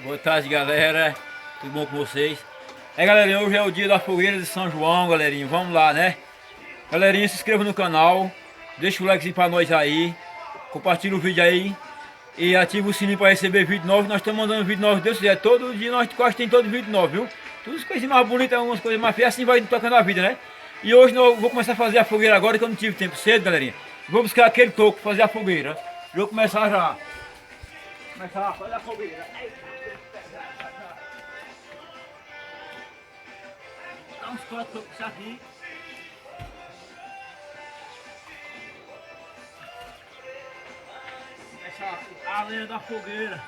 Boa tarde, galera. Tudo bom com vocês? Galerinha, hoje é o dia da fogueira de São João, galerinha. Vamos lá, né? Galerinha, se inscreva no canal, deixa o like pra nós aí, compartilha o vídeo aí e ativa o sininho para receber vídeo novo. Nós estamos mandando vídeo novo, Deus quiser. Todo dia nós quase tem todo vídeo novo, viu? Todas as coisas mais bonitas, algumas coisas mais feias, assim vai tocando a vida, né? E hoje eu vou começar a fazer a fogueira agora, que eu não tive tempo cedo, galerinha. Vou buscar aquele toco para fazer a fogueira. Vou começar já. Começar a fazer a fogueira. Dá uns 4 tocos aqui. Começar a lenha da fogueira.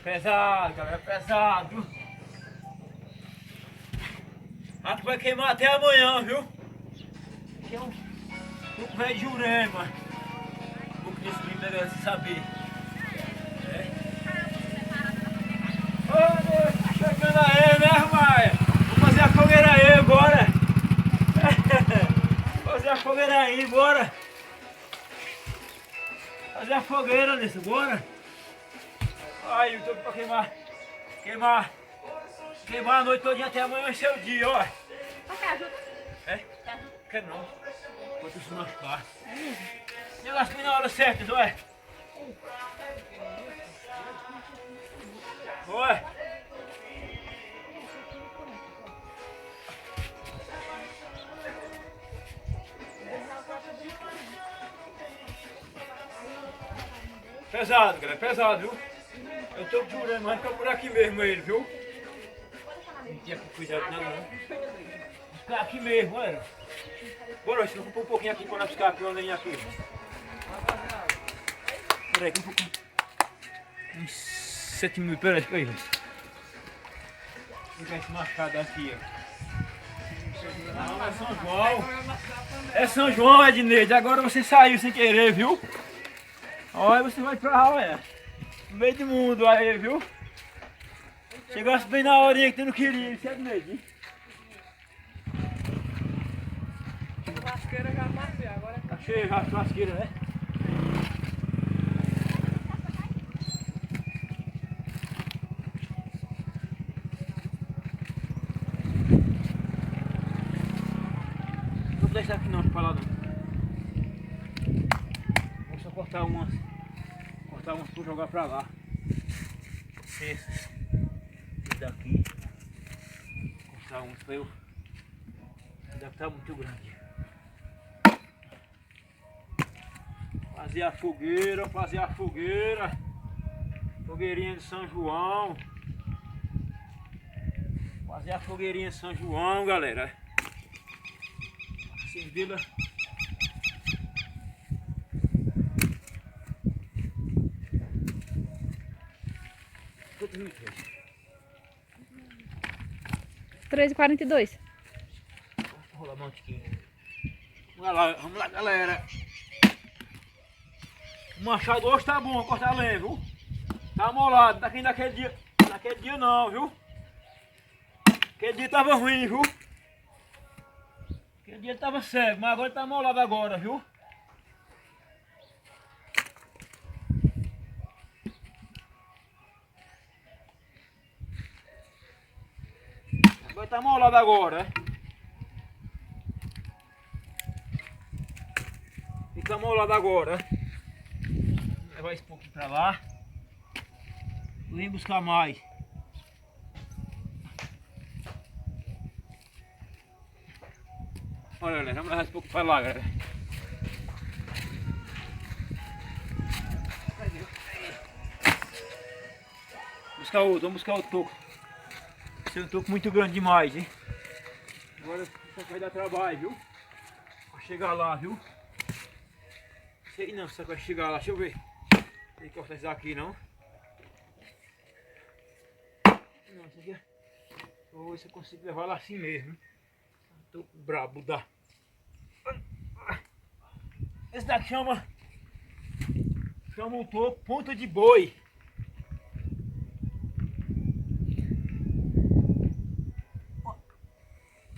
Pesado, galera, pesado. Acho que vai queimar até amanhã, viu? Aqui é um pouco velho de Jurema. Um pouco desse livro é melhor você saber. Ô, tá chegando aí, né, Maia? Vamos fazer a fogueira aí, bora! Fazer a fogueira aí, bora! Fazer a fogueira, Nessa, bora! Aí, eu tô pra queimar a noite todinha até amanhã vai ser o dia, ó. Quero não. Enquanto isso não passa. Negócio que na hora certa, ué. Ué. Pesado, galera, pesado, viu? Eu tô jurando, mas fica por aqui mesmo ele, viu? Não tinha cuidado nada não. Ficar aqui mesmo, olha. Bora, se não for um pouquinho aqui para nós ficar aqui, olha aqui. Peraí, um pouquinho. Uns 7 minutos, peraí, fica aí. Fica esse machado aqui, ó. Não, é São João. É São João, Edneide. Agora você saiu sem querer, viu? Olha, você vai pra lá, olha. No meio do mundo aí, viu? Chegasse bem na horinha que tu não queria, isso é Edneide, hein? Churrasqueira já passei, agora Tá cheio já a churrasqueira, né? Não vou deixar aqui não, pra lá não. Vou só cortar umas pra jogar pra lá. Esses daqui. Cortar uns pra eu. Esse daqui tá muito grande. Fazer a fogueira, fogueirinha de São João. Fazer a fogueirinha de São João, galera. Acendê-la. Quantos minutos? 3h42. Vou rolar um tiquinho. Vamos lá, galera. O machado hoje tá bom, cortar lenha, viu? Tá molado, daqui naquele dia não, viu? Aquele dia tava ruim, viu? Aquele dia tava cego, mas agora tá molado agora, viu? Agora tá molado agora, Fica molado agora, Vou levar esse pouquinho pra lá. Vem buscar mais. Olha, galera, vamos levar esse pouco pra lá, galera. Vamos buscar outro toco. Esse é um toco muito grande demais, hein? Agora isso vai dar trabalho, viu? Pra chegar lá, viu? Sei não, se vai chegar lá, deixa eu ver. Tem que cortar isso aqui não. Não, isso aqui é... Vou ver se eu consigo levar lá assim mesmo. Tô brabo da. Esse daqui chama o toco ponta de boi.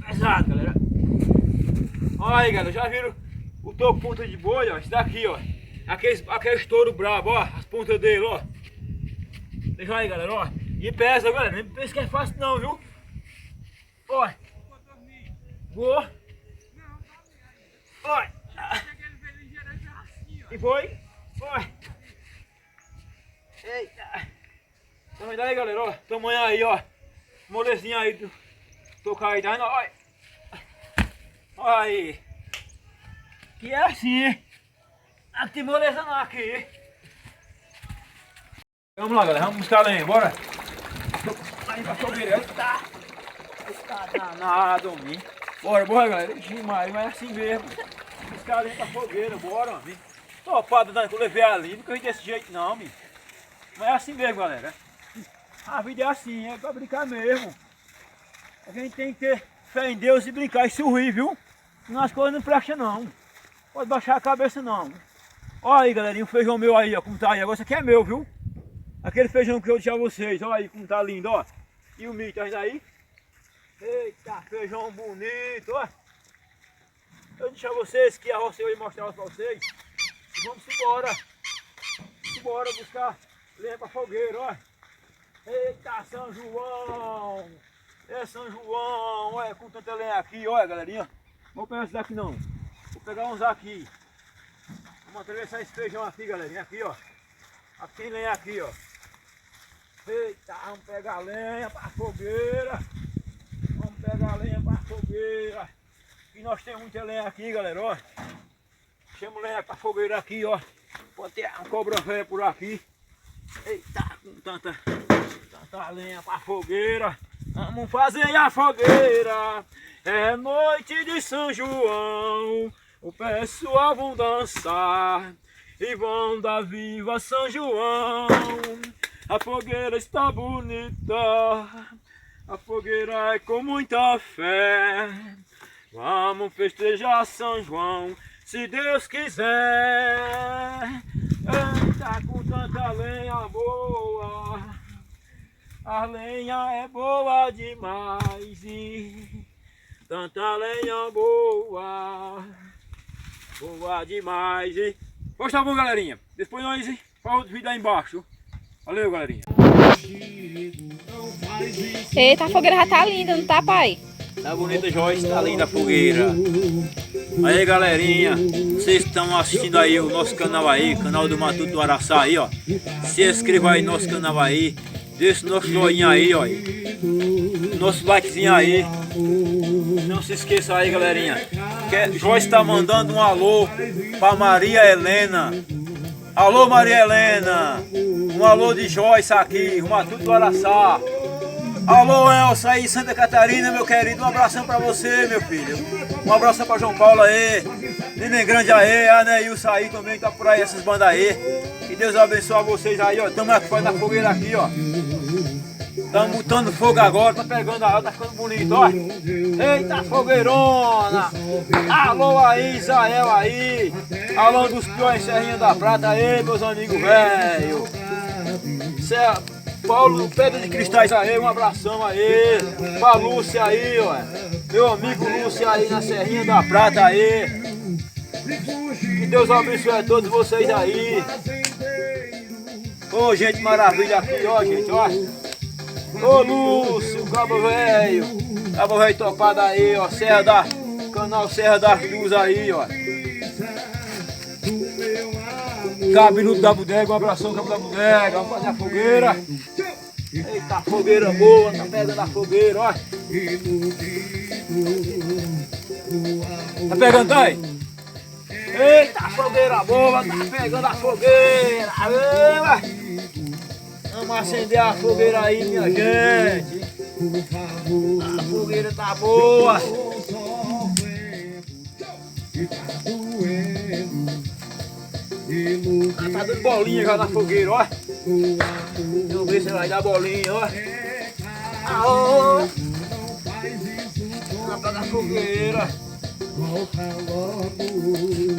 Pesado, galera. Olha aí, galera, já viram o toco ponta de boi, ó? Esse daqui, ó. Aquele touro brabo, ó. As pontas dele, ó. Deixa aí, galera, ó. E pesa, galera. Nem pensa que é fácil não, viu? Ó. Vou. Ó. E foi? Ó. Eita. Então daí, galera, ó. Tamanho aí, ó. Molezinha aí do tocar tá vendo? Olha. Olha aí. Que é assim, hein? Aqui tem moleza não aqui. Vamos lá, galera. Vamos buscar lenha, bora. Aí pra fogueira. Eita. Tá danado, homem. Bora, galera. Ixi, mas é assim mesmo. Buscar lenha pra fogueira, bora, homem. Topada que eu levei ali, nunca vi desse jeito não, homem. Mas é assim mesmo, galera. A vida é assim, é pra brincar mesmo. A gente tem que ter fé em Deus e brincar e sorrir, viu? Senão as coisas não prestam não. Pode baixar a cabeça não. Olha aí, galerinha, o feijão meu aí, ó, como tá aí. Agora isso aqui é meu, viu? Aquele feijão que eu deixei a vocês, olha aí como tá lindo, ó. E o milho, tá vendo aí? Eita, feijão bonito, ó. Eu deixei a vocês que a roça eu ia mostrar pra vocês. E vamos embora. Bora buscar lenha pra fogueira, ó. Eita, São João! É São João, olha com tanta lenha aqui, olha galerinha. Não vou pegar esse daqui não. Vou pegar uns aqui. Vamos atravessar esse feijão aqui, galerinha. Aqui, ó. Aqui tem lenha aqui, ó. Eita, vamos pegar lenha pra fogueira. Vamos pegar lenha pra fogueira. E nós temos muita lenha aqui, galera, ó. Chama lenha pra fogueira aqui, ó. Pode ter uma cobra velha por aqui. Eita, com tanta lenha pra fogueira. Vamos fazer a fogueira. É noite de São João. O pessoal vão dançar e vão dar viva São João. A fogueira está bonita. A fogueira é com muita fé. Vamos festejar São João, se Deus quiser. Eita, com tanta lenha boa. A lenha é boa demais. E tanta lenha boa. Boa demais. E hoje tá bom, galerinha. Depois nós faz o vídeo aí embaixo. Valeu, galerinha. Eita, a fogueira já tá linda, não tá, pai? Tá bonita, Joyce, tá linda a fogueira. Aí, galerinha, vocês estão assistindo aí o nosso canal aí, canal do Matuto do Araçá aí, ó. Se inscreva aí no nosso canal aí, deixa o nosso joinha aí, ó. Nosso likezinho aí. Não se esqueça aí, galerinha, que Joyce tá mandando um alô pra Maria Helena. Alô, Maria Helena. Um alô de Joyce aqui, o Matuto do Araçá. Alô, Elsa aí, Santa Catarina, meu querido, um abração pra você, meu filho. Um abração pra João Paulo aí, Neném Grande aí, a Neilson aí também, tá por aí, essas bandas aí. Que Deus abençoe vocês aí, ó. Estamos aqui fazendo a fogueira aqui, ó. Estamos botando fogo agora, tá pegando a água, tá ficando bonito, ó. Eita, fogueirona! Alô aí, Israel aí. Alô dos piores Serrinha da Prata aí, meus amigos velho. Paulo Pedra de Cristais aí, um abração aí. Pra Lúcia aí, ó. Meu amigo Lúcia aí na Serrinha da Prata aí. Que Deus abençoe a todos vocês aí. Ô, gente maravilha aqui, ó, gente, ó. Ô, Lúcio, cabo velho. Cabo velho topado aí, ó. Canal Serra das Luzes aí, ó. Cabeludo da bodega, um abração, Cabo da bodega. Vamos fazer a fogueira. Eita, fogueira boa, tá pegando a fogueira, ó. Tá pegando aí? Eita, fogueira boa, tá pegando a fogueira. Vamos acender a fogueira aí, minha gente. A fogueira tá boa. Tá dando bolinha já na fogueira, ó. Vamos ver se vai dar bolinha, ó. Aô! Vamos pra fogueira. volta logo,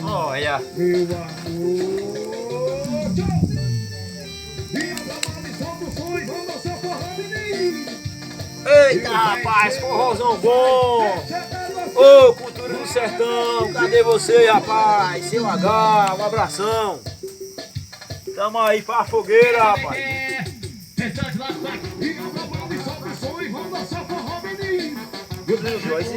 Olha. meu amor. E a maldição do sonho, vamos dançar forró, menino. Eita, rapaz, forrozão bom! Ô, cultura do sertão, cadê você, rapaz? Seu H, um abração! Tamo aí pra fogueira, rapaz! Restante lá vai. E a maldição do sonho, vamos dançar forró, menino. Viu, Joyce?